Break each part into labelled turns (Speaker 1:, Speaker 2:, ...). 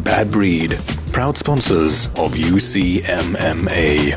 Speaker 1: Bad Breed, proud sponsors of UCMMA.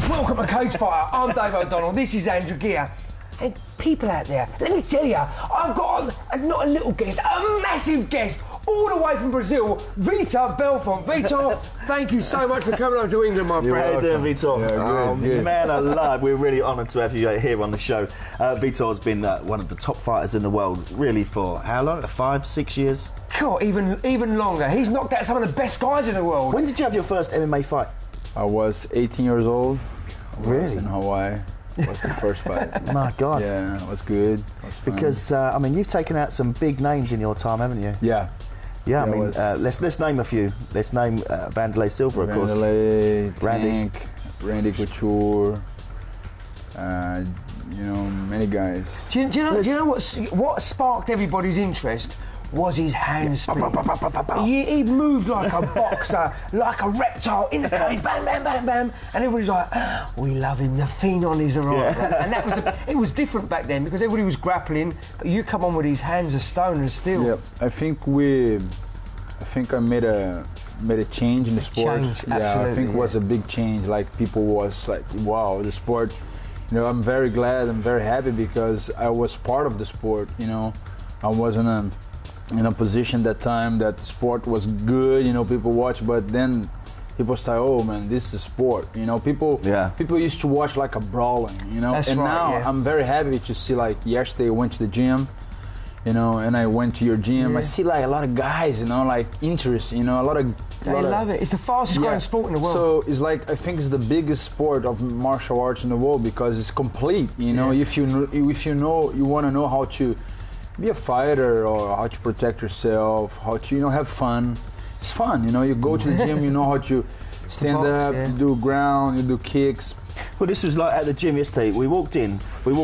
Speaker 2: Welcome to Cage Fighter. I'm Donnell. This is Geer. And people out there, let me tell you, I've got not a little guest, a massive guest, all the way from Brazil, Vitor Belfort. Vitor, thank you so much for coming over to England, my friend.
Speaker 3: How you doing, Vitor?
Speaker 4: Yeah, good.
Speaker 3: Man alive, we're really honoured to have you here on the show. Vitor has been one of the top fighters in the world, really, for how long? 5, 6 years?
Speaker 2: God, even longer. He's knocked out some of the best guys in the world.
Speaker 3: When did you have your first MMA fight?
Speaker 4: I was 18 years old.
Speaker 3: Really?
Speaker 4: In Hawaii. Was the first fight.
Speaker 3: My God.
Speaker 4: Yeah, it was good. It was fun.
Speaker 3: Because I mean, you've taken out some big names in your time, haven't you?
Speaker 4: Yeah.
Speaker 3: Yeah, I mean, let's name a few. Let's name Vanderlei Silva, of course.
Speaker 4: Randy, Randy Couture. You know, many guys.
Speaker 2: Do you know what sparked everybody's interest? Was his hand spin. He moved like a boxer, like a reptile in the cage, bam, bam, bam, bam, and everybody's like, we love him, the Phenon is arrived. Yeah. And that was it was different back then because everybody was grappling, but you come on with his hands of stone and steel.
Speaker 4: Yeah, I think I made a change in the sport.
Speaker 2: Yeah,
Speaker 4: I think it was a big change. Like people was like, wow, the sport. You know, I'm very glad, I'm very happy because I was part of the sport. You know, I wasn't in a position that time that the sport was good, you know, people watch, but then people start, oh man, this is sport, you know, people used to watch like a brawling, you know.
Speaker 2: That's right,
Speaker 4: now I'm very happy to see, like yesterday I went to the gym, you know, and I went to your gym, I see like a lot of guys, you know, like interest, you know,
Speaker 2: They love it. It's the fastest growing sport in the world.
Speaker 4: So it's like, I think it's the biggest sport of martial arts in the world because it's complete, you know. If you know, you want to know how to be a fighter or how to protect yourself, how to, you know, have fun. It's fun, you know, you go to the gym, you know how to stand up, you do ground, you do kicks.
Speaker 3: Well, this was like at the gym yesterday. We walked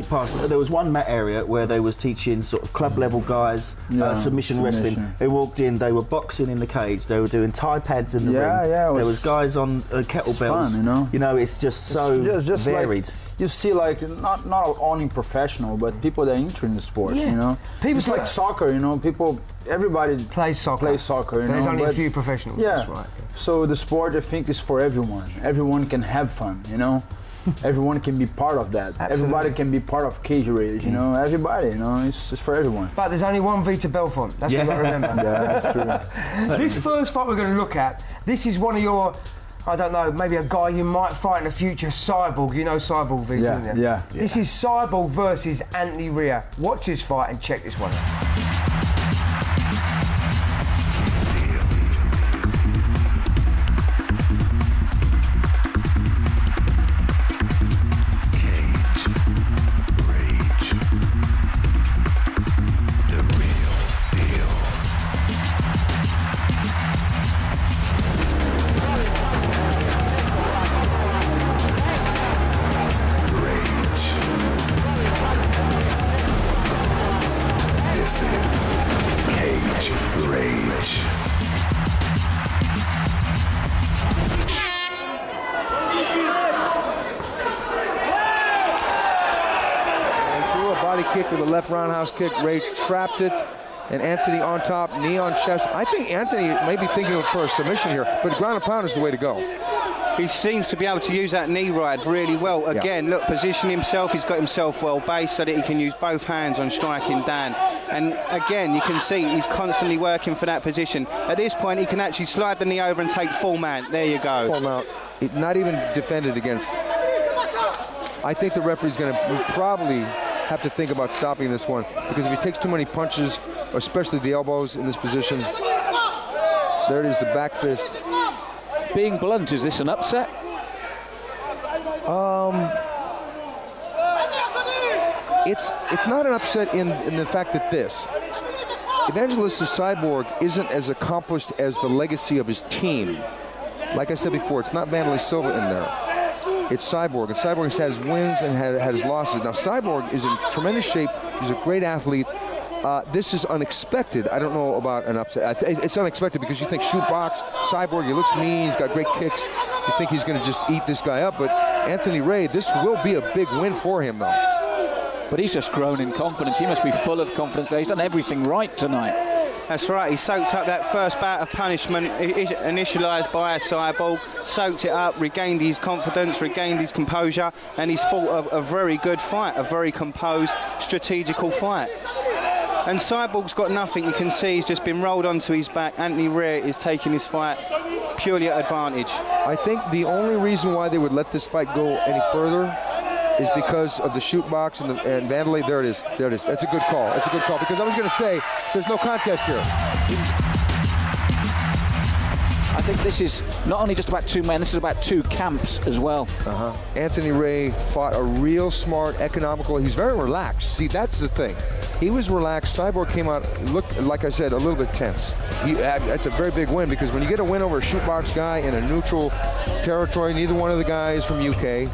Speaker 3: past, there was one mat area where they was teaching sort of club level guys submission wrestling. They walked in, they were boxing in the cage, they were doing Thai pads in the ring. There was guys on kettlebells.
Speaker 4: Fun, you know?
Speaker 3: It's just so
Speaker 4: just
Speaker 3: varied.
Speaker 4: Like, you see, like not only professional, but people that are interested in the sport. You know, it's like soccer. You know, everybody
Speaker 2: plays soccer.
Speaker 4: You
Speaker 2: There's
Speaker 4: know,
Speaker 2: only a few professionals.
Speaker 4: Yeah.
Speaker 2: That's right.
Speaker 4: So the sport, I think, is for everyone. Everyone can have fun. You know. Everyone can be part of that.
Speaker 2: Absolutely.
Speaker 4: Everybody can be part of Cage Raiders, you know. Everybody, you know, it's for everyone.
Speaker 2: But there's only one Vitor Belfort. That's what I remember.
Speaker 4: Yeah, that's true.
Speaker 2: This first fight we're going to look at, this is one of your, I don't know, maybe a guy you might fight in the future, Cyborg. You know Cyborg, Vitor?
Speaker 4: Yeah.
Speaker 2: This is Cyborg versus Anthony Rea. Watch this fight and check this one out.
Speaker 5: Kick with a left roundhouse kick. Ray trapped it, and Anthony on top, knee on chest. I think Anthony may be thinking for a submission here, but ground and pound is the way to go.
Speaker 6: He seems to be able to use that knee ride really well. Again, look, position himself. He's got himself well based so that he can use both hands on striking down. And again, you can see he's constantly working for that position. At this point, he can actually slide the knee over and take full mount. There you go.
Speaker 5: Full mount. Not even defended against. I think the referee's going to probably have to think about stopping this one, because if he takes too many punches, especially the elbows in this position, there it is, the back fist.
Speaker 7: being blunt, is this an upset?
Speaker 5: It's not an upset in the fact that this. Evangelista Cyborg isn't as accomplished as the legacy of his team. Like I said before, it's not Vanderlei Silva in there. It's Cyborg, and Cyborg has had his wins and had his losses. Now, Cyborg is in tremendous shape. He's a great athlete. This is unexpected. I don't know about an upset. It's unexpected because you think shoot box, Cyborg, he looks mean, he's got great kicks. You think he's going to just eat this guy up, but Anthony Ray, this will be a big win for him, though.
Speaker 7: But he's just grown in confidence. He must be full of confidence. He's done everything right tonight.
Speaker 6: That's right, he soaked up that first bout of punishment initialised by a Cyborg, soaked it up, regained his confidence, regained his composure, and he's fought a very good fight, a very composed, strategical fight. And Cyborg's got nothing. You can see he's just been rolled onto his back. Anthony Ray is taking his fight purely at advantage.
Speaker 5: I think the only reason why they would let this fight go any further is because of the shoot box and Vanderlei. There it is. There it is. That's a good call. That's a good call, because I was going to say there's no contest here.
Speaker 7: I think this is not only just about two men, this is about two camps as well.
Speaker 5: Anthony Ray fought a real smart, economical. He's very relaxed. See, that's the thing. He was relaxed. Cyborg came out, looked, like I said, a little bit tense. That's a very big win, because when you get a win over a shoot box guy in a neutral territory, neither one of the guys from UK,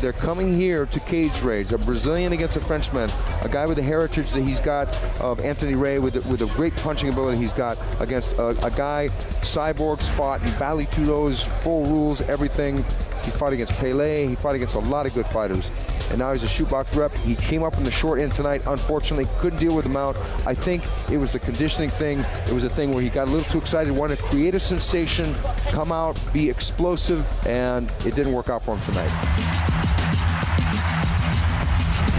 Speaker 5: they're coming here to cage raids. A Brazilian against a Frenchman, a guy with the heritage that he's got of Anthony Ray with a great punching ability he's got against a guy Cyborg's fought in Vale Tudo's, full rules, everything. He fought against Pele. He fought against a lot of good fighters. And now he's a shootbox rep. He came up in the short end tonight. Unfortunately, couldn't deal with the mount. I think it was the conditioning thing. It was a thing where he got a little too excited, wanted to create a sensation, come out, be explosive, and it didn't work out for him tonight.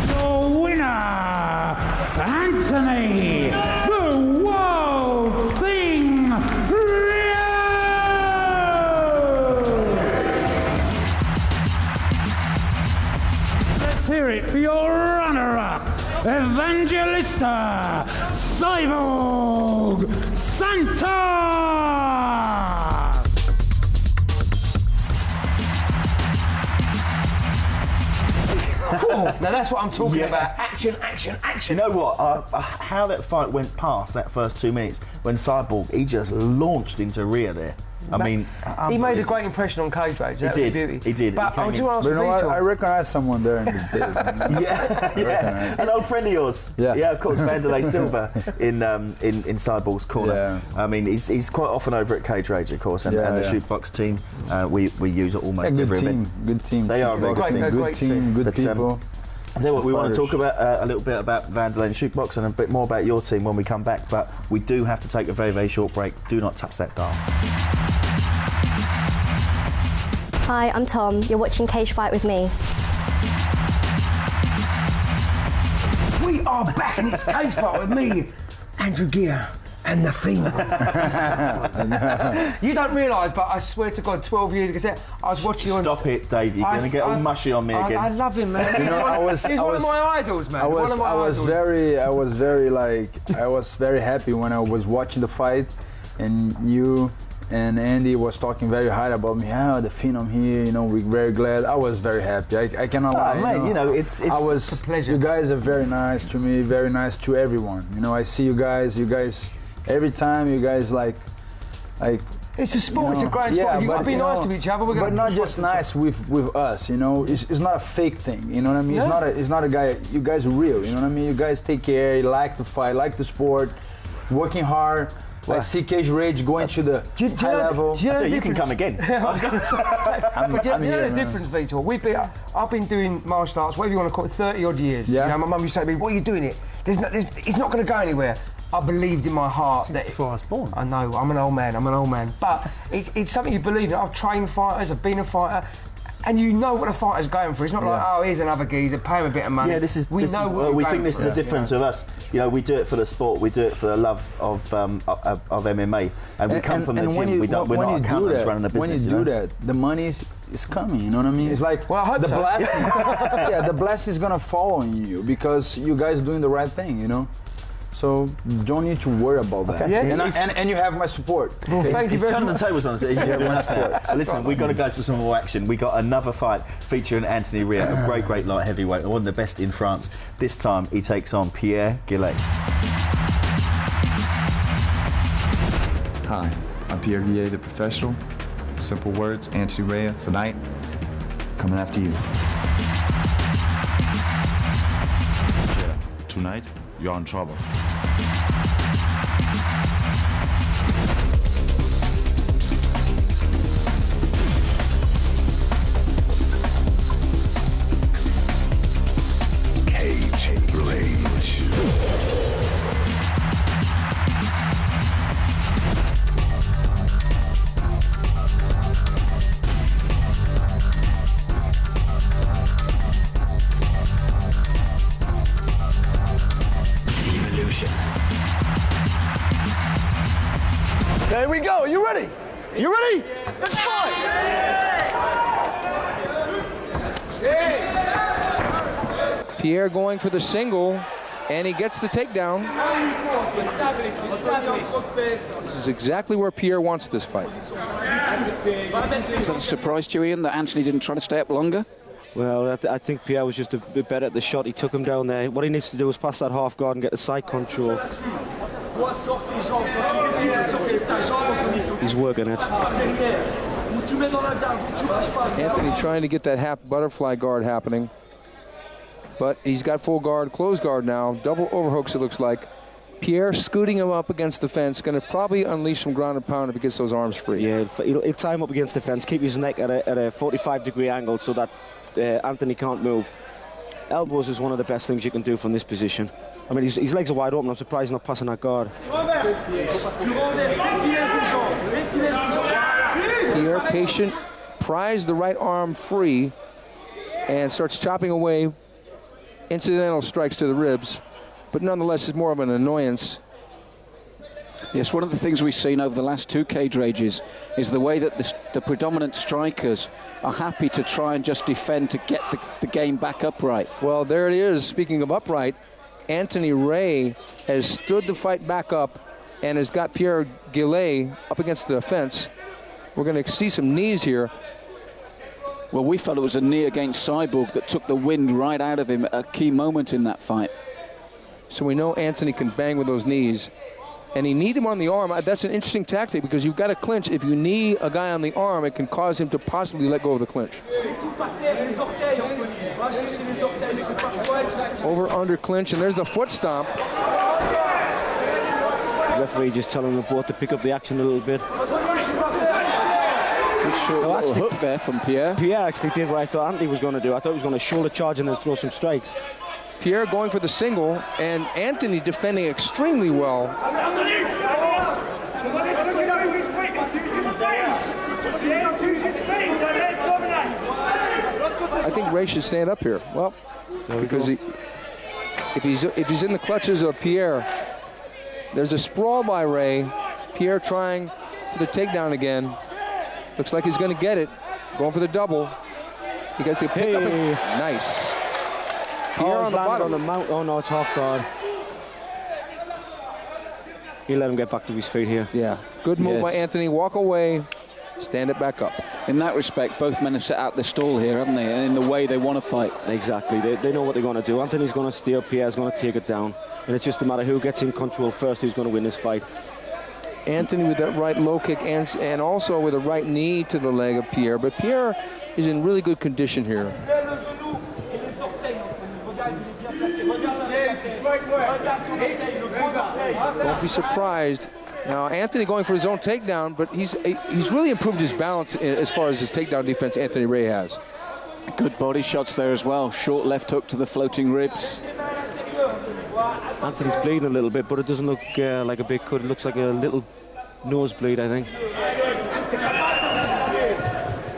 Speaker 8: Your winner, Anthony the Wild Thing Rio! Let's hear it for your runner-up, Evangelista Cyborg Santos!
Speaker 2: Now that's what I'm talking about. Action, action, action.
Speaker 3: You know what? How that fight went past that first 2 minutes when Cyborg, he just launched into Rhea there. I mean,
Speaker 2: he made a great impression on cage raids. That was beauty.
Speaker 3: He did.
Speaker 2: But I do ask
Speaker 4: Vitor. I recognize someone there in the tape.
Speaker 3: yeah. An old friend of yours. Yeah, of course, Vanderlei Silva in Cyborg's corner.
Speaker 4: Yeah.
Speaker 3: I mean, he's quite often over at Cage Rage, of course, and the shootbox team. We use it almost every event.
Speaker 4: Good team.
Speaker 3: They are a very good team.
Speaker 4: Good team. Good people.
Speaker 3: I tell you what, we want to talk about a little bit about Vanderlei and Shootbox and a bit more about your team when we come back, but we do have to take a very, very short break. Do not touch that dial.
Speaker 9: Hi, I'm Tom. You're watching Cage Fight with me.
Speaker 2: We are back and it's Cage Fight with me, Andrew Geer, and the Phenom. You don't realise, but I swear to God, 12 years ago, I was watching you on...
Speaker 3: Stop it, Dave. You're going to get all mushy on me again.
Speaker 2: I love him, man.
Speaker 4: You know,
Speaker 2: He's one of my idols, man.
Speaker 4: I was very happy when I was watching the fight, and you and Andy was talking very high about me. Oh, the Phenom here, you know, we're very glad. I was very happy. I cannot lie.
Speaker 3: Mate, you know, it's
Speaker 2: a pleasure.
Speaker 4: You guys are very nice to me, very nice to everyone. You know, I see you guys, every time you guys like.
Speaker 2: It's a sport. It's a great sport. You've got to be nice to each other.
Speaker 4: But not just nice with us. You know, it's not a fake thing. You know what I mean? Yeah. It's not a guy. You guys are real. You know what I mean? You guys take care. You like the fight, like the sport, working hard. I see Cage Rage going to the high level.
Speaker 3: You can come again.
Speaker 2: I was going to say. But you know the difference, Vitor? I've been doing martial arts, whatever you want to call it, 30 odd years.
Speaker 4: Yeah.
Speaker 2: You know, my mum used to say to me, "What are you doing it? It's not going to go anywhere." I believed in my heart that
Speaker 3: before I was born.
Speaker 2: I know, I'm an old man. But it's something you believe in. I've trained fighters, I've been a fighter, and you know what a fighter's going for. It's not like, oh, here's another geezer, pay him a bit of money.
Speaker 3: Yeah, we think this is the difference with us. You know, we do it for the sport, we do it for the love of MMA, and we come from the gym. We're not accountants running a business.
Speaker 4: When you do that, the money is coming. You know what I mean? It's like the blessing. The blessing is gonna fall on you because you guys doing the right thing. You know. So don't need to worry about that.
Speaker 3: Okay.
Speaker 2: Yeah,
Speaker 4: And you have my support.
Speaker 2: Well, thank you
Speaker 3: He's
Speaker 2: very
Speaker 3: turning
Speaker 2: much.
Speaker 3: the tables on us. Listen, we've got to go to some more action. We got another fight featuring Anthony Rea, a great light heavyweight, one of the best in France. This time he takes on Pierre Geer.
Speaker 10: Hi, I'm Pierre Geer, the professional. Simple words, Anthony Rea, tonight, coming after you.
Speaker 11: Yeah, tonight, you're in trouble.
Speaker 1: Cage Rage.
Speaker 12: There we go. You ready? You ready? Let's fight.
Speaker 5: Pierre going for the single, and he gets the takedown. This is exactly where Pierre wants this fight.
Speaker 7: Is that a surprise to you, Ian, that Anthony didn't try to stay up longer?
Speaker 13: Well, I think Pierre was just a bit better at the shot. He took him down there. What he needs to do is pass that half guard and get the side control. He's working it.
Speaker 5: Anthony trying to get that half butterfly guard happening. But he's got full guard, closed guard now. Double overhooks, it looks like. Pierre scooting him up against the fence. Going to probably unleash some ground and pound if he gets those arms free.
Speaker 13: Yeah, he'll tie him up against the fence, keep his neck at a 45-degree angle so that Anthony can't move. Elbows is one of the best things you can do from this position. I mean, his legs are wide open. I'm surprised he's not passing that guard.
Speaker 5: Pierre, patient, pries the right arm free and starts chopping away. Incidental strikes to the ribs, but nonetheless it's more of an annoyance.
Speaker 7: Yes, one of the things we've seen over the last two cage rages is the way that the predominant strikers are happy to try and just defend to get the game back upright.
Speaker 5: Well, there it is. Speaking of upright, Anthony Rea has stood the fight back up and has got Pierre Geer up against the fence. We're going to see some knees here.
Speaker 7: Well, we felt it was a knee against Cyborg that took the wind right out of him at a key moment in that fight.
Speaker 5: So we know Anthony can bang with those knees. And he kneed him on the arm. That's an interesting tactic because you've got to clinch. If you knee a guy on the arm, it can cause him to possibly let go of the clinch. Over, under, clinch, and there's the foot stomp.
Speaker 13: The referee just telling them both to pick up the action a little bit.
Speaker 7: Good short little hook there from Pierre.
Speaker 13: Pierre actually did what I thought Anthony was going to do. I thought he was going to shoulder charge and then throw some strikes.
Speaker 5: Pierre going for the single, and Anthony defending extremely well. I think Ray should stand up here. Well, because if he's in the clutches of Pierre, there's a sprawl by Ray. Pierre trying for the takedown again. Looks like he's going to get it. Going for the double. He gets the pick up. Nice. Pierre on the bottom.
Speaker 13: On the mount. Oh no, it's half guard. He'll let him get back to his feet here.
Speaker 5: Yeah. Good move by Anthony. Walk away. Stand it back up.
Speaker 7: In that respect, both men have set out the stall here, haven't they? And in the way they want to fight.
Speaker 13: Exactly. They know what they're going to do. Anthony's going to steer. Pierre's going to take it down. And it's just a matter who gets in control first who's going to win this fight.
Speaker 5: Anthony with that right low kick and also with a right knee to the leg of Pierre. But Pierre is in really good condition here. Don't be surprised. Now, Anthony going for his own takedown, but he's really improved his balance as far as his takedown defense Anthony Rea has.
Speaker 7: Good body shots there as well. Short left hook to the floating ribs.
Speaker 13: Anthony's bleeding a little bit, but it doesn't look like a big cut. It looks like a little nosebleed, I think.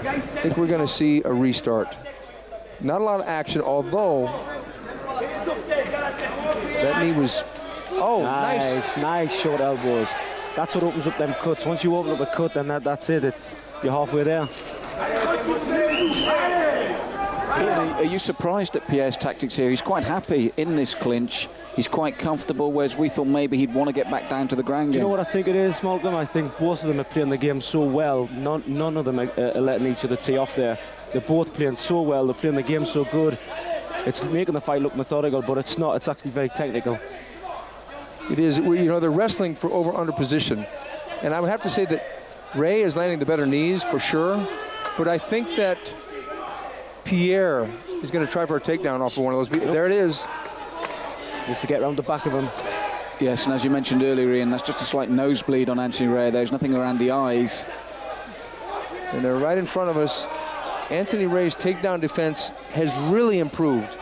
Speaker 5: I think we're going to see a restart. Not a lot of action, although that knee was... Oh, nice.
Speaker 13: Nice short elbows. That's what opens up them cuts. Once you open up a cut, then that's it. You're halfway there.
Speaker 7: Ian, are you surprised at Pierre's tactics here? He's quite happy in this clinch. He's quite comfortable, whereas we thought maybe he'd want to get back down to the ground game.
Speaker 13: Do you know what I think it is, Malcolm? I think both of them are playing the game so well. None of them are letting each other tee off there. They're both playing so well. They're playing the game so good. It's making the fight look methodical, but it's not. It's actually very technical.
Speaker 5: It is. You know, they're wrestling for over-under position. And I would have to say that Ray is landing the better knees for sure. But I think that Pierre is going to try for a takedown off of one of those. There it is.
Speaker 13: Needs to get around the back of him.
Speaker 7: Yes, and as you mentioned earlier, Ian, that's just a slight nosebleed on Anthony Ray. There's nothing around the eyes.
Speaker 5: And they're right in front of us. Anthony Ray's takedown defense has really improved.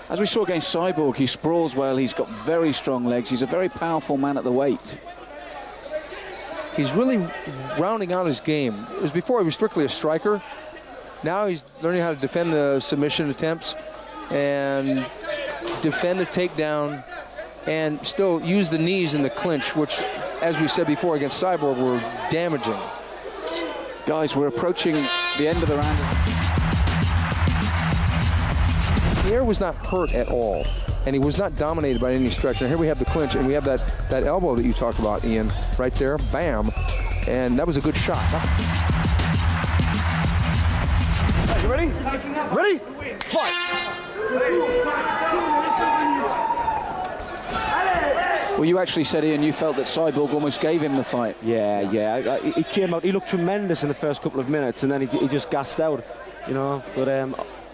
Speaker 7: As we saw against Cyborg, he sprawls well. He's got very strong legs. He's a very powerful man at the weight.
Speaker 5: He's really rounding out his game. It was before he was strictly a striker. Now he's learning how to defend the submission attempts and defend the takedown and still use the knees in the clinch, which, as we said before against Cyborg, were damaging.
Speaker 7: Guys, we're approaching the end of the round.
Speaker 5: Pierre was not hurt at all, and he was not dominated by any stretch. And here we have the clinch, and we have that elbow that you talked about, Ian, right there, bam. And that was a good shot.
Speaker 12: Hey, you ready? Ready? Fight!
Speaker 7: Well, you actually said, Ian, you felt that Cyborg almost gave him the fight.
Speaker 13: Yeah. He came out, he looked tremendous in the first couple of minutes, and then he just gassed out, you know. But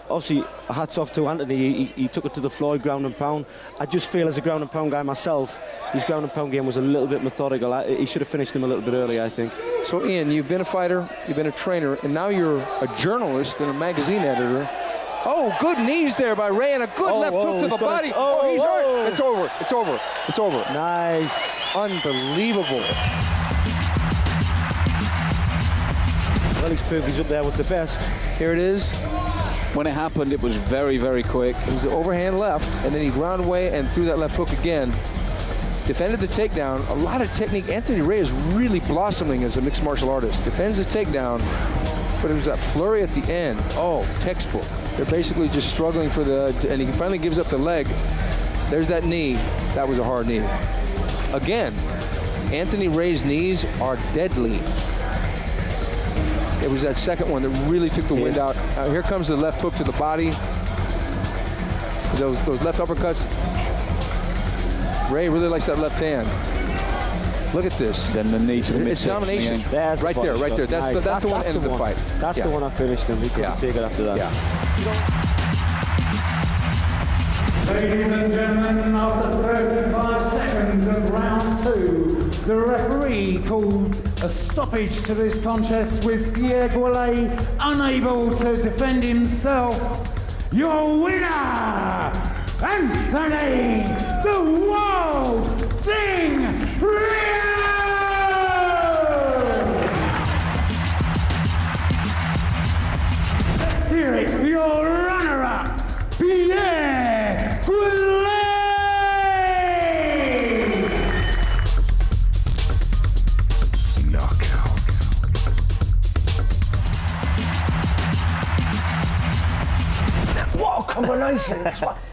Speaker 13: obviously, hats off to Anthony. He took it to the floor, ground and pound. I just feel, as a ground and pound guy myself, his ground and pound game was a little bit methodical. He should have finished him a little bit earlier, I think.
Speaker 5: So, Ian, you've been a fighter, you've been a trainer, and now you're a journalist and a magazine editor. Oh, good knees there by Ray, and a good left hook to the body. He's hurt. It's over. It's over. It's over.
Speaker 13: Nice.
Speaker 5: Unbelievable.
Speaker 13: Well, he's proved he's up there with the best.
Speaker 5: Here it is.
Speaker 7: When it happened, it was very, very quick.
Speaker 5: It was the overhand left, and then he ground away and threw that left hook again. Defended the takedown. A lot of technique. Anthony Ray is really blossoming as a mixed martial artist. Defends the takedown, but it was that flurry at the end. Oh, textbook. They're basically just struggling for and he finally gives up the leg. There's that knee. That was a hard knee. Again, Anthony Ray's knees are deadly. It was that second one that really took the wind out. Here comes the left hook to the body. Those left uppercuts. Ray really likes that left hand. Look at this.
Speaker 7: Then the knee to the midsection.
Speaker 5: It's domination.
Speaker 13: There's
Speaker 5: right there.
Speaker 13: Nice.
Speaker 5: That's the one end of the fight.
Speaker 13: That's the one I finished him. He couldn't take it after that.
Speaker 8: Ladies and gentlemen, after 35 seconds of round 2, the referee called a stoppage to this contest with Pierre Goulet unable to defend himself. Your winner, Anthony the World Thing Rio! Let's hear it for your runner-up, Pierre Goulet!
Speaker 1: Knockout.
Speaker 2: What a combination.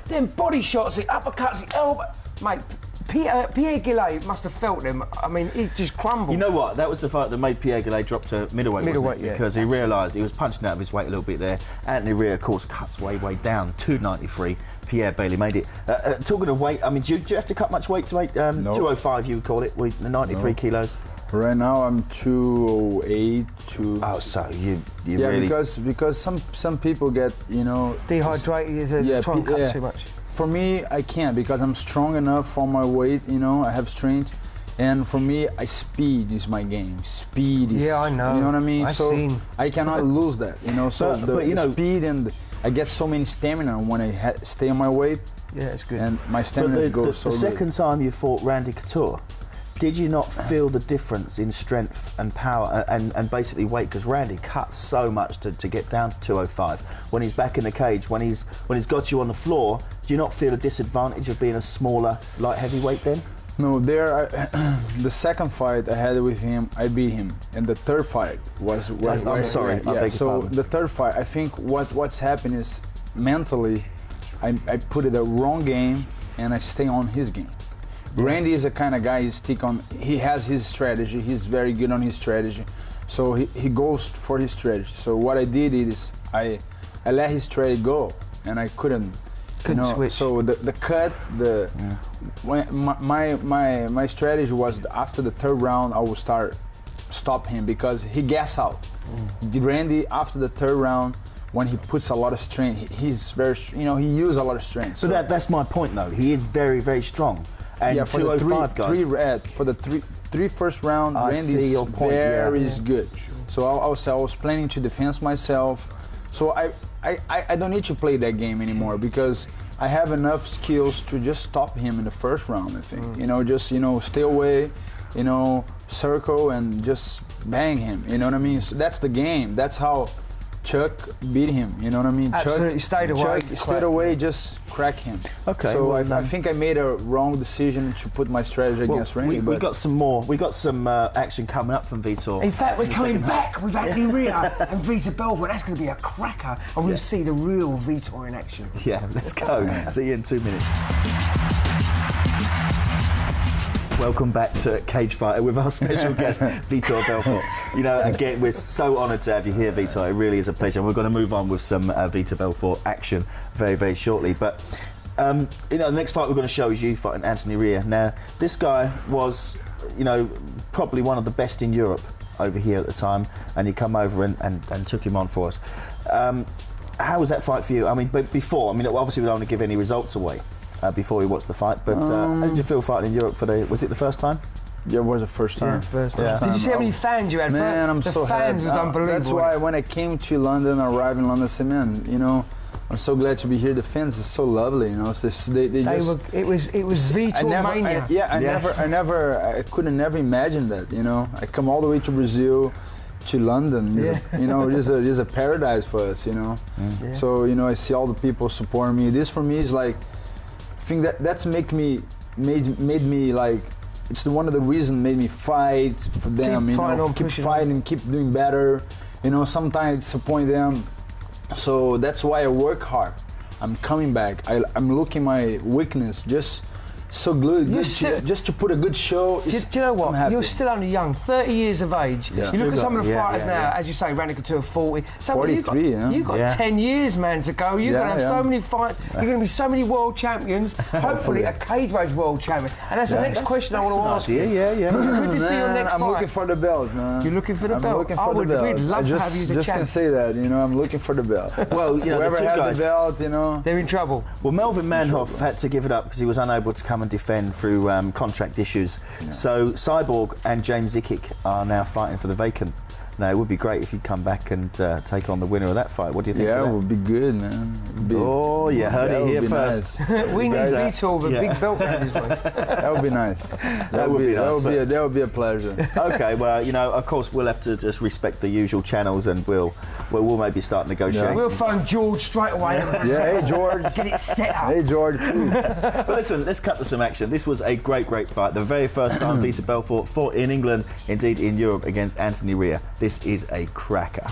Speaker 2: Them body shots, the uppercuts, the elbow. Mate, Pierre Goulet must have felt them. I mean, he just crumbled.
Speaker 3: You know what? That was the fight that made Pierre Goulet drop to middleweight, wasn't it?
Speaker 2: Yeah.
Speaker 3: Because he realised he was punching out of his weight a little bit there. Anthony Ray, of course, cuts way down, 293. Pierre barely made it. Talking of weight, I mean, do you have to cut much weight to make 205, you would call it, with 93 kilos?
Speaker 4: Right now I'm 208.
Speaker 3: Oh, so you really...
Speaker 4: because some people get, you know,
Speaker 2: dehydrated, try and cut too much.
Speaker 4: For me, I can't, because I'm strong enough for my weight, you know, I have strength. And for me, speed is my game. Speed is...
Speaker 2: Yeah, I know.
Speaker 4: You know what I mean?
Speaker 2: So
Speaker 4: I cannot lose that, you know. So
Speaker 3: but you know,
Speaker 4: speed, and I get so many stamina when I stay on my weight.
Speaker 2: Yeah, it's good.
Speaker 4: And my stamina goes so
Speaker 3: good. The second time you fought Randy Couture, did you not feel the difference in strength and power and basically weight? Because Randy cuts so much to get down to 205. When he's back in the cage, when he's got you on the floor, do you not feel a disadvantage of being a smaller light heavyweight then?
Speaker 4: No, the second fight I had with him, I beat him, and the third fight was.
Speaker 3: I'm sorry.
Speaker 4: Yeah. So the third fight, I think what's happened is mentally, I put it the wrong game, and I stay on his game. Yeah. Randy is the kind of guy he has his strategy. He's very good on his strategy, so he goes for his strategy. So what I did is I let his strategy go, and I couldn't switch. So the cut, when my strategy was after the third round I will stop him because he gas out. Randy after the third round, when he puts a lot of strength, he's very, he uses a lot of strength.
Speaker 3: So that's my point though. He is very, very strong. And
Speaker 4: yeah, for
Speaker 3: 205 guys.
Speaker 4: For the three first round, Randy is very good. So I was planning to defend myself. So I don't need to play that game anymore because I have enough skills to just stop him in the first round, I think. Just stay away, circle and just bang him. You know what I mean? So that's the game. That's how Chuck beat him. You know what I mean?
Speaker 2: Absolutely, stayed away.
Speaker 4: Chuck stayed away, just crack him.
Speaker 3: Okay.
Speaker 4: So I think I made a wrong decision to put my strategy against Randy.
Speaker 3: We got some more. We got some action coming up from Vitor.
Speaker 2: In fact, we're coming back with Anthony Rea and Vitor Belfort. That's going to be a cracker, and we'll see the real Vitor in action.
Speaker 3: Yeah, let's go. See you in 2 minutes. Welcome back to Cage Fighter with our special guest, Vitor Belfort. Again, we're so honoured to have you here, Vitor. It really is a pleasure. And we're going to move on with some Vitor Belfort action very, very shortly. But, the next fight we're going to show is you fighting Anthony Rea. Now, this guy was, probably one of the best in Europe over here at the time. And you come over and took him on for us. How was that fight for you? I mean, before, obviously we don't want to give any results away. Before we watched the fight, but how did you feel fighting in Europe was it the first time?
Speaker 4: Yeah, it was the first time.
Speaker 2: First time. Did you see how many fans you had?
Speaker 4: Man, I'm so happy.
Speaker 2: The fans was unbelievable.
Speaker 4: That's why when I came to London, arrived in London, I said, man, I'm so glad to be here. The fans are so lovely, It was
Speaker 2: Vitor mania.
Speaker 4: I couldn't never imagine that, I come all the way to Brazil, to London, it's a paradise for us, So I see all the people supporting me. This for me is like. I think that's made me like it's one of the reasons made me fight for them. Keep fighting, keep doing better. Sometimes disappoint them. So that's why I work hard. I'm coming back. I'm looking my weakness just so good, just to put a good show.
Speaker 2: Do you know what? You're still only young, 30 years of age. Yeah. You look at some of the fighters now, as you say, Randy Couture 40.
Speaker 4: 43,
Speaker 2: You've got 10 years, man, to go. You're going to have so many fights. You're going to be so many world champions. Hopefully a cage rage world champion. And that's the next question I want to ask you.
Speaker 3: Yeah.
Speaker 2: Could this be your next fight?
Speaker 4: I'm looking for the belt, man.
Speaker 2: You're looking for the belt?
Speaker 4: I'm looking for the belt.
Speaker 2: We'd love to have you as a champ.
Speaker 4: Just gonna say that, I'm looking for the belt.
Speaker 3: Well,
Speaker 4: whoever has the belt,
Speaker 2: they're in trouble.
Speaker 3: Well, Melvin Manhoff had to give it up because he was unable to come and defend through contract issues. Yeah. So Cyborg and James Ikic are now fighting for the vacant. Now, it would be great if you'd come back and take on the winner of that fight. What do you think?
Speaker 4: Yeah, it would be good, man.
Speaker 3: Oh, you heard it here first.
Speaker 2: Nice. We need Vitor with a big belt around his waist.
Speaker 4: That would be nice. That would be a pleasure.
Speaker 3: Okay, well, of course, we'll have to just respect the usual channels, and we'll maybe start negotiating.
Speaker 2: Yeah. We'll phone George straight away.
Speaker 4: Hey, George.
Speaker 2: Get it set up.
Speaker 4: Hey, George, please.
Speaker 3: But listen, let's cut to some action. This was a great fight. The very first time Vitor Belfort fought in England, indeed in Europe, against Anthony Rea. This is a cracker.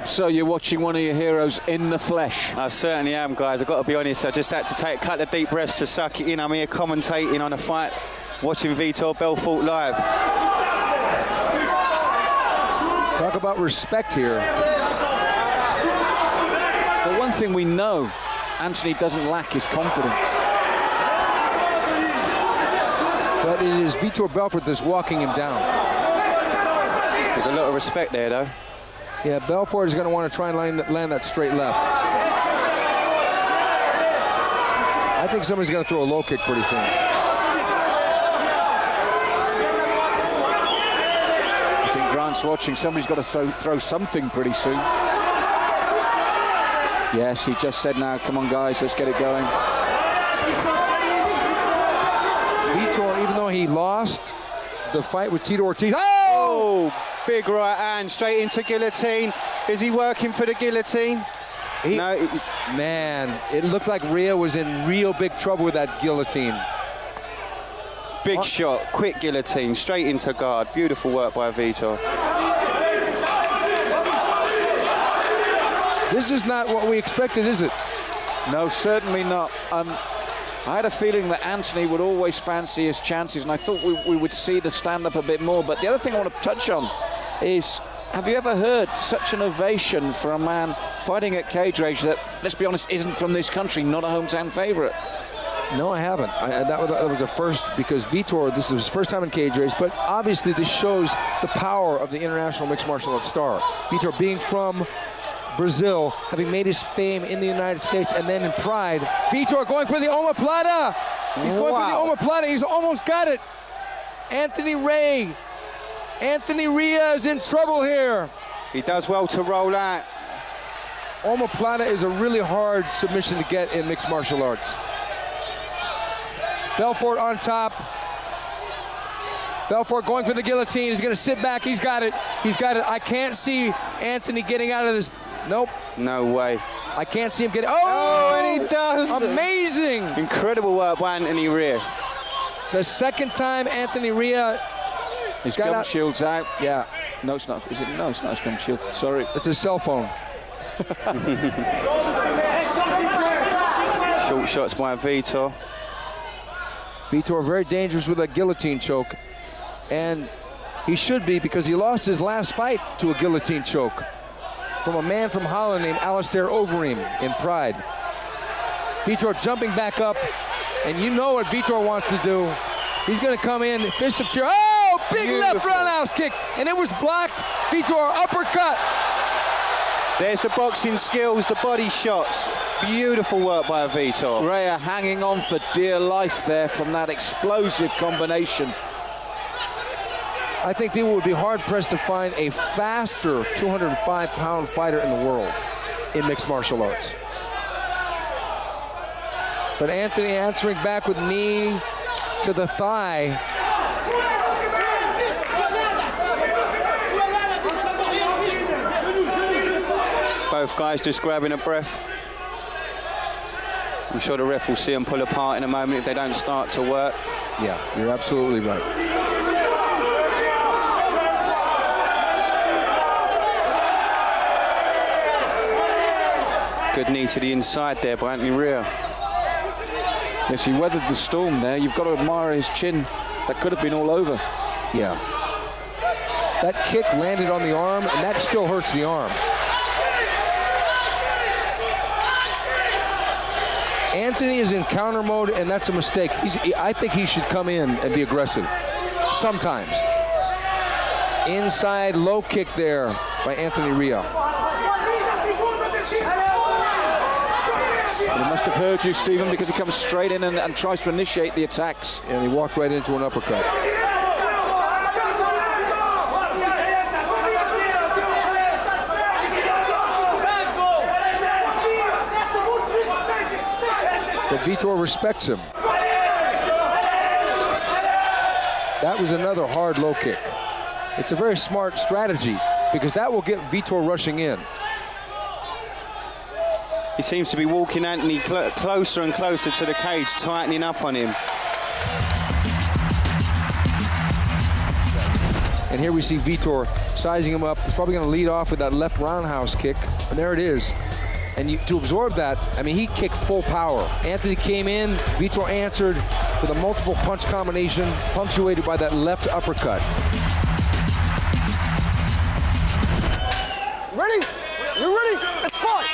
Speaker 7: So you're watching one of your heroes in the flesh.
Speaker 6: I certainly am, guys. I've got to be honest, I just had to take a couple of deep breaths to suck it in. I'm here commentating on a fight, watching Vitor Belfort live.
Speaker 5: Talk about respect here.
Speaker 7: But thing we know Anthony doesn't lack is confidence.
Speaker 5: But it is Vitor Belfort that's walking him down.
Speaker 6: There's a lot of respect there, though.
Speaker 5: Yeah, Belfort is going to want to try and land that straight left. I think somebody's going to throw a low kick pretty soon.
Speaker 7: I think Grant's watching. Somebody's got to throw something pretty soon. Yes, he just said now, come on, guys, let's get it going.
Speaker 5: Vitor, even though he lost the fight with Tito Ortiz. Oh!
Speaker 6: Big right hand straight into guillotine. Is he working for the guillotine? No.
Speaker 5: Man, it looked like Rhea was in real big trouble with that guillotine.
Speaker 6: Big shot, quick guillotine, straight into guard. Beautiful work by Vitor.
Speaker 5: This is not what we expected, is it?
Speaker 7: No, certainly not. I had a feeling that Anthony would always fancy his chances, and I thought we would see the stand-up a bit more. But the other thing I want to touch on is, have you ever heard such an ovation for a man fighting at cage rage that, let's be honest, isn't from this country, not a hometown favourite?
Speaker 5: No, I haven't. That was a first, because Vitor, this was his first time in cage rage, but obviously this shows the power of the international mixed martial arts star. Vitor being from Brazil, having made his fame in the United States and then in Pride. Vitor going for the omoplata. He's going for the omoplata. He's almost got it. Anthony Rea is in trouble here.
Speaker 6: He does well to roll out.
Speaker 5: Omoplata is a really hard submission to get in mixed martial arts. Belfort on top. Belfort going for the guillotine. He's going to sit back. He's got it. He's got it. I can't see Anthony getting out of this. Nope.
Speaker 6: No way.
Speaker 5: I can't see him getting. Oh,
Speaker 6: and he does.
Speaker 5: Amazing.
Speaker 6: Incredible work by Anthony Rea.
Speaker 5: The second time Anthony Rea.
Speaker 7: His gum shield's out.
Speaker 5: Yeah.
Speaker 7: No, it's not. Is it? No, it's not his gum shield. Sorry.
Speaker 5: It's his cell phone.
Speaker 6: Short shots by Vitor.
Speaker 5: Vitor very dangerous with a guillotine choke. And he should be, because he lost his last fight to a guillotine choke from a man from Holland named Alistair Overeem in Pride. Vitor jumping back up, and you know what Vitor wants to do. He's going to come in, fist of fury. Oh, big left roundhouse kick, and it was blocked. Vitor uppercut.
Speaker 6: There's the boxing skills, the body shots. Beautiful work by Vitor.
Speaker 7: Rea hanging on for dear life there from that explosive combination.
Speaker 5: I think people would be hard-pressed to find a faster 205-pound fighter in the world in mixed martial arts. But Anthony answering back with knee to the thigh.
Speaker 6: Both guys just grabbing a breath. I'm sure the ref will see them pull apart in a moment if they don't start to work.
Speaker 5: Yeah, you're absolutely right.
Speaker 6: Good knee to the inside there by Anthony Rea.
Speaker 7: Yes, he weathered the storm there. You've got to admire his chin. That could have been all over.
Speaker 5: Yeah. That kick landed on the arm, and that still hurts the arm. Anthony is in counter mode, and that's a mistake. I think he should come in and be aggressive. Sometimes. Inside low kick there by Anthony Rea.
Speaker 7: He must have heard you, Stephen, because he comes straight in and tries to initiate the attacks.
Speaker 5: And he walked right into an uppercut. But Vitor respects him. That was another hard low kick. It's a very smart strategy, because that will get Vitor rushing in.
Speaker 6: He seems to be walking Anthony closer and closer to the cage, tightening up on him.
Speaker 5: And here we see Vitor sizing him up. He's probably going to lead off with that left roundhouse kick. And there it is. And to absorb that, I mean, he kicked full power. Anthony came in, Vitor answered with a multiple punch combination, punctuated by that left uppercut.
Speaker 12: Ready? You ready? Let's fight!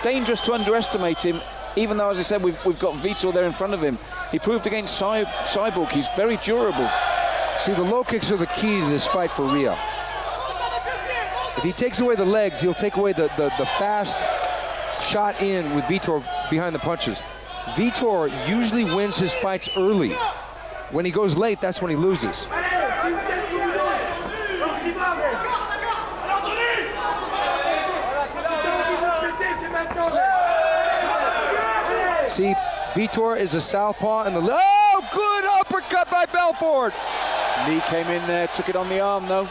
Speaker 7: dangerous to underestimate him, even though, as I said, we've got Vitor there in front of him. He proved against Cyborg he's very durable.
Speaker 5: See, the low kicks are the key to this fight for Rhea. If he takes away the legs, he'll take away the fast shot in with Vitor behind the punches. Vitor usually wins his fights early. When he goes late, that's when he loses. See, Vitor is a southpaw and oh, good uppercut by Belfort.
Speaker 7: Lee came in there, took it on the arm though.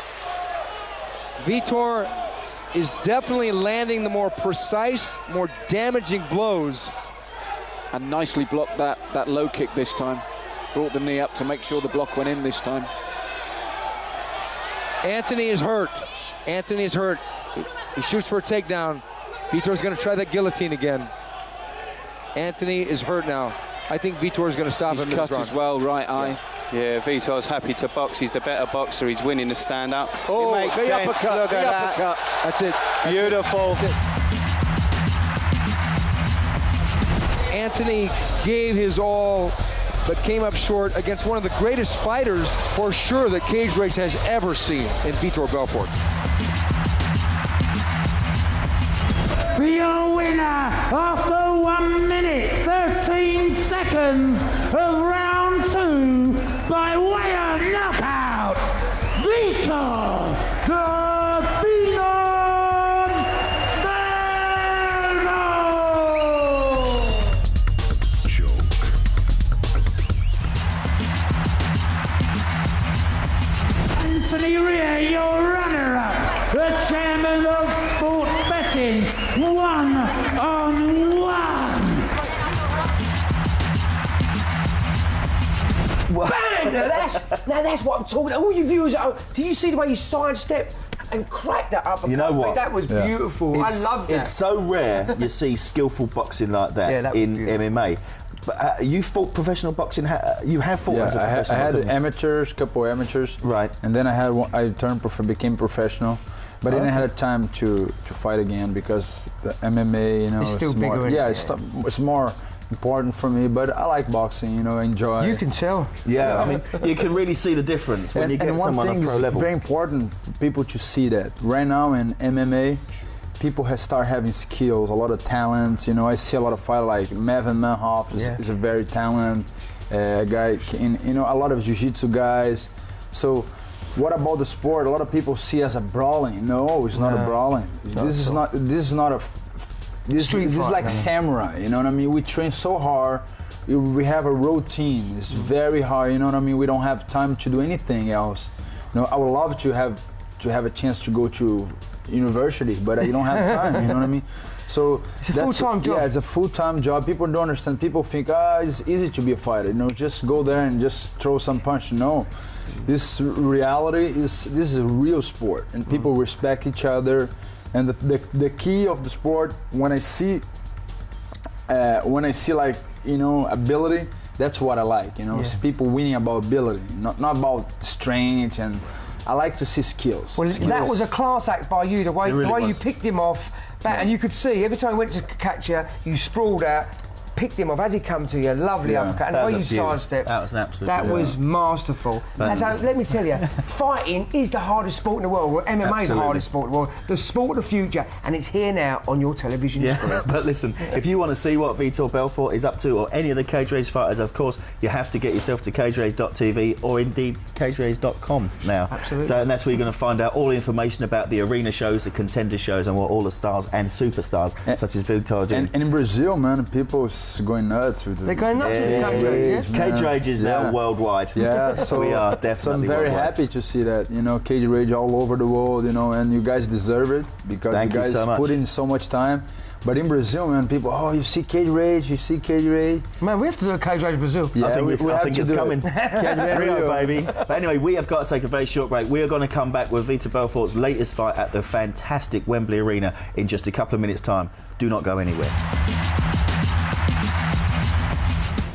Speaker 5: Vitor is definitely landing the more precise, more damaging blows.
Speaker 7: And nicely blocked that low kick this time. Brought the knee up to make sure the block went in this time.
Speaker 5: Anthony is hurt. Anthony is hurt. He shoots for a takedown. Vitor's going to try that guillotine again. Anthony is hurt now. I think Vitor is going to stop him.
Speaker 7: He's cut as well, right eye.
Speaker 6: Yeah, Vitor's happy to box. He's the better boxer. He's winning the stand-up.
Speaker 7: Oh,
Speaker 6: it makes
Speaker 7: the
Speaker 6: sense.
Speaker 7: uppercut,
Speaker 6: Look at
Speaker 7: the
Speaker 6: that.
Speaker 7: uppercut.
Speaker 5: That's it.
Speaker 6: Beautiful.
Speaker 5: That's it. Anthony gave his all, but came up short against one of the greatest fighters, for sure, that Cage Rage has ever seen in Vitor Belfort.
Speaker 8: For your winner, after 1 minute, 13 seconds of round 2, by way of knockout, Vitor the Phenom Belfort! Anthony Rhea, your runner-up, the chairman of sports betting, 1-on-1.
Speaker 2: Bang! Now that's what I'm talking about. All you viewers at home, did you see the way he sidestepped and cracked that uppercut?
Speaker 3: You know what?
Speaker 2: That was beautiful. I love that.
Speaker 3: It's so rare you see skillful boxing like that in MMA. But you fought professional boxing. You have fought as a professional.
Speaker 4: I had
Speaker 3: boxer.
Speaker 4: amateurs, couple amateurs,
Speaker 3: right?
Speaker 4: And then I became professional. But I didn't have time to fight again because the MMA,
Speaker 2: it's still
Speaker 4: bigger.
Speaker 2: More,
Speaker 4: it's more important for me. But I like boxing, I enjoy.
Speaker 2: You can tell.
Speaker 3: Yeah, I mean, you can really see the difference when you get someone on pro level.
Speaker 4: It's very important for people to see that. Right now in MMA, people start having skills, a lot of talents. I see a lot of fighters like Mevin Manhoff is a very talented guy. A lot of jiu-jitsu guys. So. What about the sport? A lot of people see as a brawling. No, it's not a brawling. This is not like samurai. You know what I mean? We train so hard. We have a routine. It's very hard. You know what I mean? We don't have time to do anything else. I would love to have a chance to go to university, but I don't have time. You know what I mean? So
Speaker 2: it's a full-time job.
Speaker 4: Yeah, it's a full-time job. People don't understand. People think, it's easy to be a fighter. Just go there and just throw some punch. No. This reality this is a real sport, and people respect each other. And the key of the sport, when I see like ability, that's what I like. See people winning about ability, not about strength. And I like to see skills.
Speaker 2: Well, that was a class act by you. The way you picked him off, and you could see every time he went to catch you, you sprawled out. Picked him off as he come to you, lovely uppercut, and the way you sidestepped.
Speaker 3: That was an absolute.
Speaker 2: That was masterful. Let me tell you, fighting is the hardest sport in the world. MMA is the hardest sport in the world. The sport of the future, and it's here now on your television screen.
Speaker 3: But listen, if you want to see what Vitor Belfort is up to, or any of the Cage Rage fighters, of course, you have to get yourself to cagerage.tv or indeed cagerage.com now.
Speaker 2: Absolutely.
Speaker 3: So, and that's where you're going to find out all the information about the arena shows, the contender shows, and what all the stars and superstars such as Vitor do.
Speaker 4: And in Brazil, man, people going nuts with
Speaker 2: They're going nuts with Cage Rage,
Speaker 3: Cage Rage is now worldwide.
Speaker 4: Yeah, so
Speaker 3: we are definitely
Speaker 4: So I'm very happy to see that, Cage Rage all over the world, and you guys deserve it because you guys put in so much time. But in Brazil, man, people, you see Cage Rage,
Speaker 2: Man, we have to do a Cage Rage Brazil.
Speaker 3: Yeah, I think it's coming. Rio, baby. But anyway, we have got to take a very short break. We are going to come back with Vitor Belfort's latest fight at the fantastic Wembley Arena in just a couple of minutes' time. Do not go anywhere.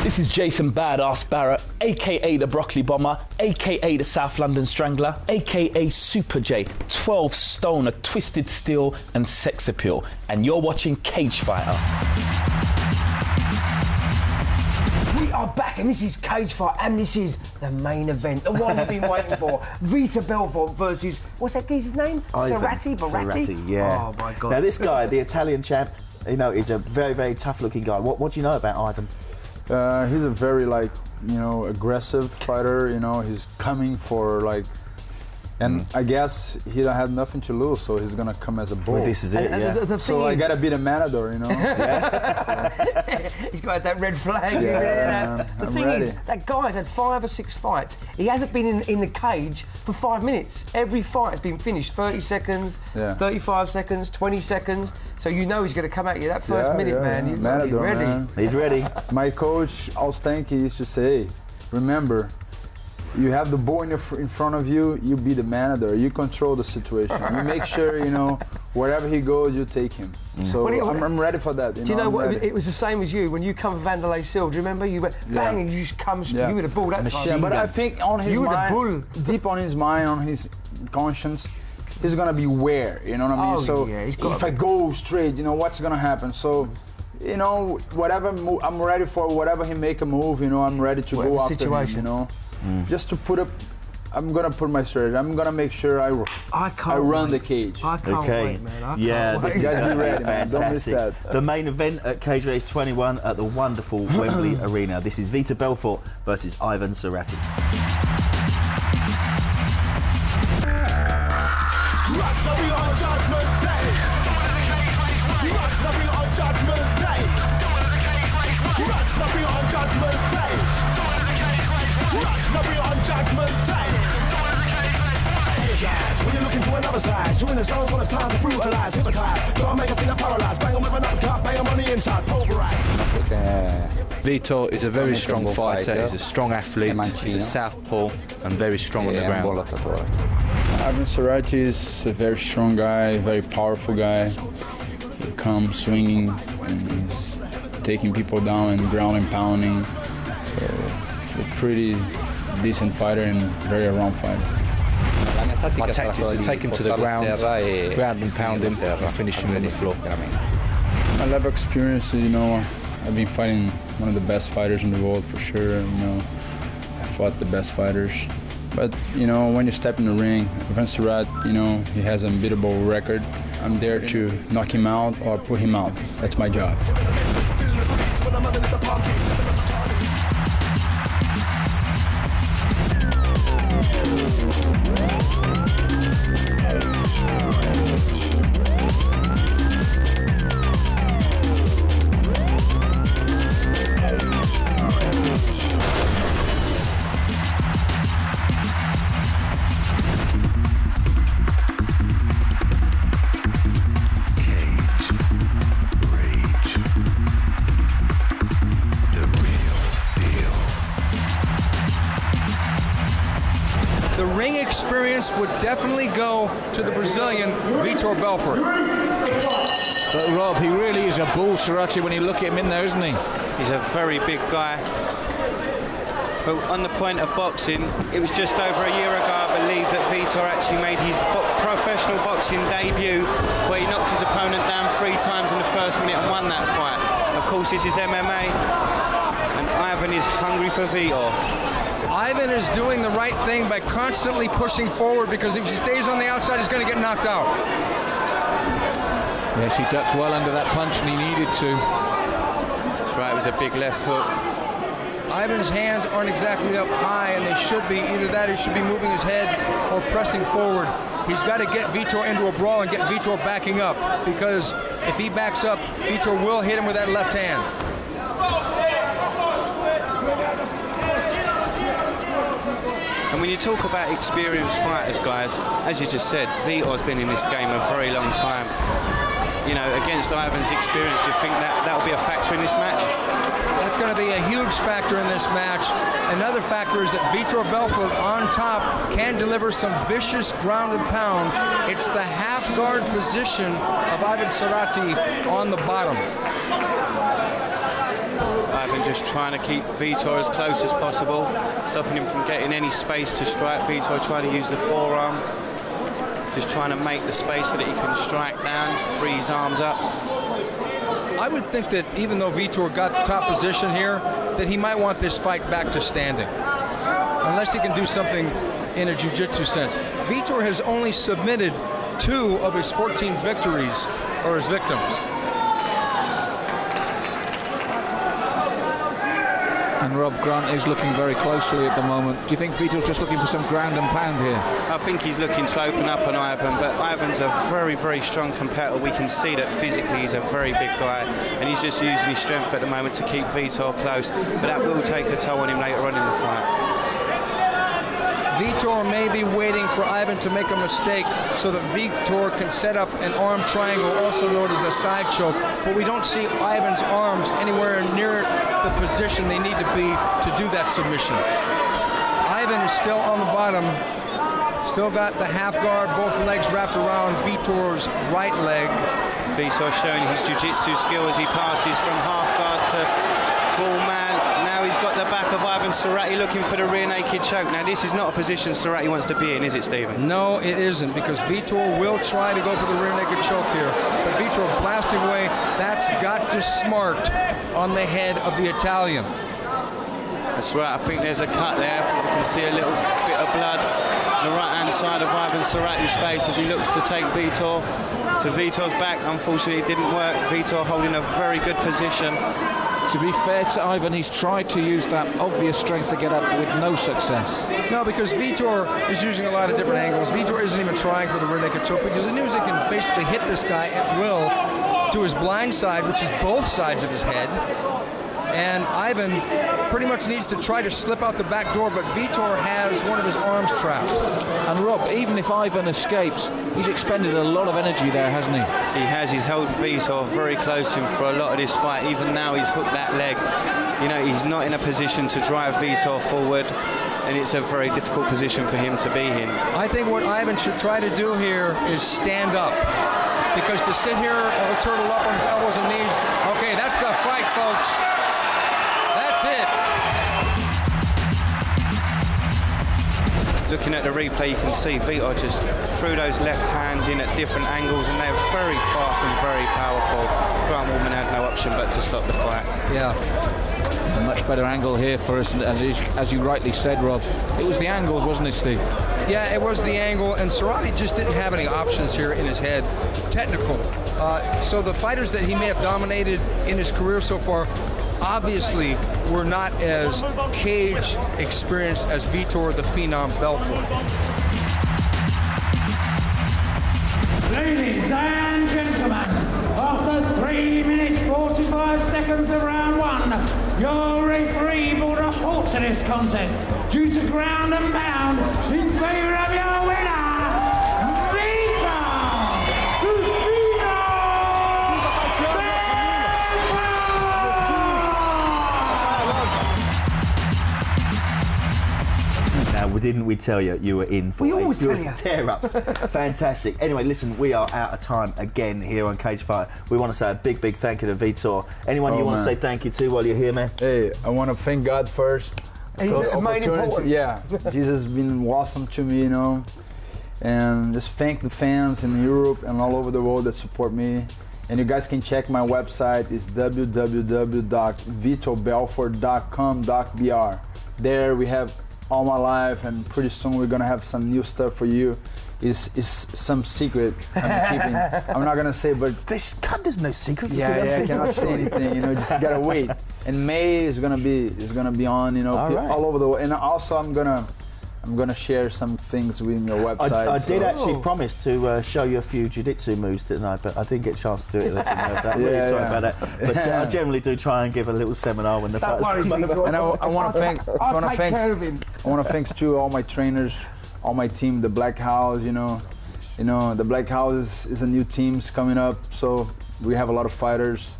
Speaker 14: This is Jason Badass Barrett, aka the Broccoli Bomber, aka the South London Strangler, aka Super J, 12 stone of twisted steel and sex appeal, and you're watching Cage Fighter.
Speaker 2: We are back, and this is Cage Fight, and this is the main event, the one we've been waiting for. Vitor Belfort versus, what's that geezer's name? Cerati?
Speaker 3: Yeah.
Speaker 2: Oh my God.
Speaker 3: Now this guy, the Italian champ, you know, is a very, very tough-looking guy. What do you know about Ivan?
Speaker 4: He's a very, like, you know, aggressive fighter. You know, he's coming for, like, and I guess he had nothing to lose, so he's gonna come as a bull.
Speaker 3: Well, this is it, yeah.
Speaker 2: The
Speaker 4: so I gotta be the matador, you know.
Speaker 2: He's got that red flag.
Speaker 4: Yeah,
Speaker 2: the
Speaker 4: I'm
Speaker 2: thing
Speaker 4: ready.
Speaker 2: is, that guy's had 5 or 6 fights. He hasn't been in the cage for 5 minutes. Every fight has been finished 30 seconds, 35 seconds, 20 seconds. So you know he's going to come at you that first minute, man. He's ready.
Speaker 4: Man.
Speaker 3: He's ready.
Speaker 4: My coach, Alstanky, used to say, remember, you have the bull in front of you, you be the matador, you control the situation. You make sure, you know, wherever he goes, you take him. So I'm ready for that.
Speaker 2: Do you know what? It was the same as you. When you come from Vanderlei Silva, do you remember? You went bang and you just come, you were the bull that time.
Speaker 4: Yeah, but I think on his mind, deep on his mind, on his conscience, he's gonna be aware, you know what I mean? So if I go straight, you know, what's gonna happen? So, you know, whatever I'm ready for, whatever he make a move, you know, I'm ready to go after him, you know? Just to put up, I'm gonna put my strategy. I'm gonna make sure I run the cage.
Speaker 2: I can't wait, man.
Speaker 3: This is
Speaker 4: gonna be ready,
Speaker 3: fantastic.
Speaker 4: Don't miss that.
Speaker 3: The main event at Cage Race 21 at the wonderful Wembley Arena. This is Vitor Belfort versus Ivan Cerati.
Speaker 1: When you're looking to another side, you're in the zone, so it's time to brutalize, hypnotize. Don't make a feel paralyzed, bang 'em with an uppercut, bang 'em on the inside, pulverize.
Speaker 15: Vitor is a very strong fighter, he's a strong athlete, he's a southpaw and very strong on the ground.
Speaker 4: Ivan Cerati is a very strong guy, very powerful guy. He comes swinging and he's taking people down and ground and pounding. So a pretty decent fighter and very around fighter.
Speaker 15: My tactics is to take him to the ground and pound him, and finish him on the floor.
Speaker 4: My level of experience, you know, I've been fighting one of the best fighters in the world for sure. You know, I fought the best fighters. But, you know, when you step in the ring, Ivan Cerati, you know, he has an unbeatable record. I'm there to knock him out or put him out. That's my job.
Speaker 5: Would definitely go to the Brazilian Vitor Belfort.
Speaker 7: But Rob, he really is a bull, Cerati, when you look at him in there, isn't he?
Speaker 6: He's a very big guy. But on the point of boxing, it was just over a year ago, I believe, that Vitor actually made his professional boxing debut, where he knocked his opponent down 3 times in the first minute and won that fight. Of course, this is MMA, and Ivan is hungry for Vitor.
Speaker 5: Ivan is doing the right thing by constantly pushing forward, because if he stays on the outside, he's going to get knocked out.
Speaker 7: Yes, he ducked well under that punch, and he needed to.
Speaker 6: That's right, it was a big left hook.
Speaker 5: Ivan's hands aren't exactly up high, and they should be. Either that, he should be moving his head or pressing forward. He's got to get Vitor into a brawl and get Vitor backing up, because if he backs up, Vitor will hit him with that left hand.
Speaker 6: And when you talk about experienced fighters, guys, as you just said, Vitor's been in this game a very long time. You know, against Ivan's experience, do you think that will be a factor in this match?
Speaker 5: That's going to be a huge factor in this match. Another factor is that Vitor Belfort on top can deliver some vicious ground and pound. It's the half guard position of Ivan Cerati on the bottom.
Speaker 6: Ivan just trying to keep Vitor as close as possible, stopping him from getting any space to strike. Vitor trying to use the forearm, just trying to make the space so that he can strike down, free his arms up.
Speaker 16: I would think that even though Vitor got the top position here, that he might want this fight back to standing, unless he can do something in a jiu-jitsu sense. Vitor has only submitted 2 of his 14 victories or his victims.
Speaker 7: And Rob Grant is looking very closely at the moment. Do you think Vitor's just looking for some ground and pound here?
Speaker 6: I think he's looking to open up on Ivan, but Ivan's a very, very strong competitor. We can see that physically he's a very big guy, and he's just using his strength at the moment to keep Vitor close, but that will take a toll on him later on in the fight.
Speaker 16: Vitor may be waiting for Ivan to make a mistake so that Vitor can set up an arm triangle, also known as a side choke, but we don't see Ivan's arms anywhere near the position they need to be to do that submission. Ivan is still on the bottom, still got the half guard, both legs wrapped around Vitor's right leg.
Speaker 6: Vitor showing his jiu-jitsu skill as he passes from half guard to full man. Now he's got the back of Ivan Cerrati looking for the rear naked choke. Now this is not a position Cerrati wants to be in, is it, Stephen?
Speaker 16: No, it isn't, because Vitor will try to go for the rear naked choke here. But Vitor blasting away, that's got to smart on the head of the Italian.
Speaker 6: That's right, I think there's a cut there. You can see a little bit of blood on the right-hand side of Ivan Cerrati's face as he looks to take Vitor to Vitor's back. Unfortunately, it didn't work. Vitor holding a very good position.
Speaker 7: To be fair to Ivan, he's tried to use that obvious strength to get up with no success.
Speaker 16: No, because Vitor is using a lot of different angles. Vitor isn't even trying for the rear naked choke because he knows he can basically hit this guy at will to his blind side, which is both sides of his head. And Ivan pretty much needs to try to slip out the back door, but Vitor has one of his arms trapped.
Speaker 7: And Rob, even if Ivan escapes, he's expended a lot of energy there, hasn't he?
Speaker 6: He has. He's held Vitor very close to him for a lot of this fight. Even now he's hooked that leg. You know, he's not in a position to drive Vitor forward, and it's a very difficult position for him to be in.
Speaker 16: I think what Ivan should try to do here is stand up, because to sit here or turtle up on his elbows and knees, okay, that's the fight, folks.
Speaker 6: Looking at the replay, you can see Vitor just threw those left hands in at different angles, and they're very fast and very powerful. Grant Woolman had no option but to stop the fight.
Speaker 16: Yeah.
Speaker 7: A much better angle here for us, as you rightly said, Rob. It was the angles, wasn't it, Steve?
Speaker 16: Yeah, it was the angle, and Cerrati just didn't have any options here in his head. Technical. So the fighters that he may have dominated in his career so far obviously were not as cage experienced as Vitor the Phenom Belfort.
Speaker 8: Ladies and gentlemen, after 3 minutes 45 seconds of round 1, your referee brought a halt to this contest due to ground and pound in favour of your winner,
Speaker 3: Didn't we tell you you were in for a tear up? Fantastic. Anyway, listen, we are out of time again here on Cage Fight. We want to say a big thank you to Vitor. Anyone you want to say thank you to while you're here, man?
Speaker 4: Hey, I want to thank God first.
Speaker 2: This is main important.
Speaker 4: Yeah, Jesus has been awesome to me, you know. And just thank the fans in Europe and all over the world that support me. And you guys can check my website. It's www.vitobelfort.com.br. There we have all my life, and pretty soon we're gonna have some new stuff for you. It's some secret I'm keeping. I'm not gonna say, but
Speaker 3: there's no secret.
Speaker 4: I cannot say anything. You know, just gotta wait. And May is gonna be on. You know, all over the world. And also I'm gonna share some things with your website.
Speaker 3: I did actually promise to show you a few jiu-jitsu moves tonight, but I didn't get a chance to do it. I'm really sorry about that. But I generally do try and give a little seminar when the fight's come over.
Speaker 4: And I want to thank to all my trainers, all my team, the Black House. You know, the Black House is a new team's coming up, so we have a lot of fighters,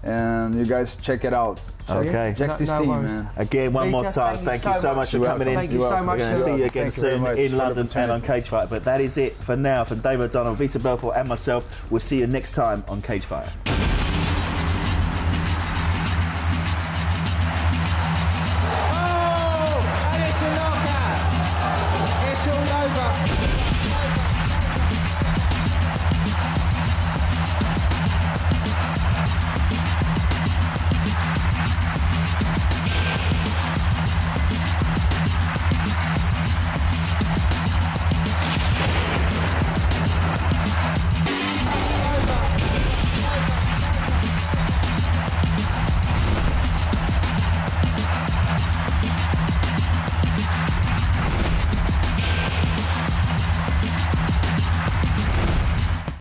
Speaker 4: and you guys check it out.
Speaker 3: Okay.
Speaker 4: Check this team, man.
Speaker 3: Again, one more time, thank you so much for coming in.
Speaker 2: Thank you so much.
Speaker 3: We're going to see you again soon in London and on Cage Fight. But that is it for now. From David Donnell, Vitor Belfort and myself, we'll see you next time on Cage Fight.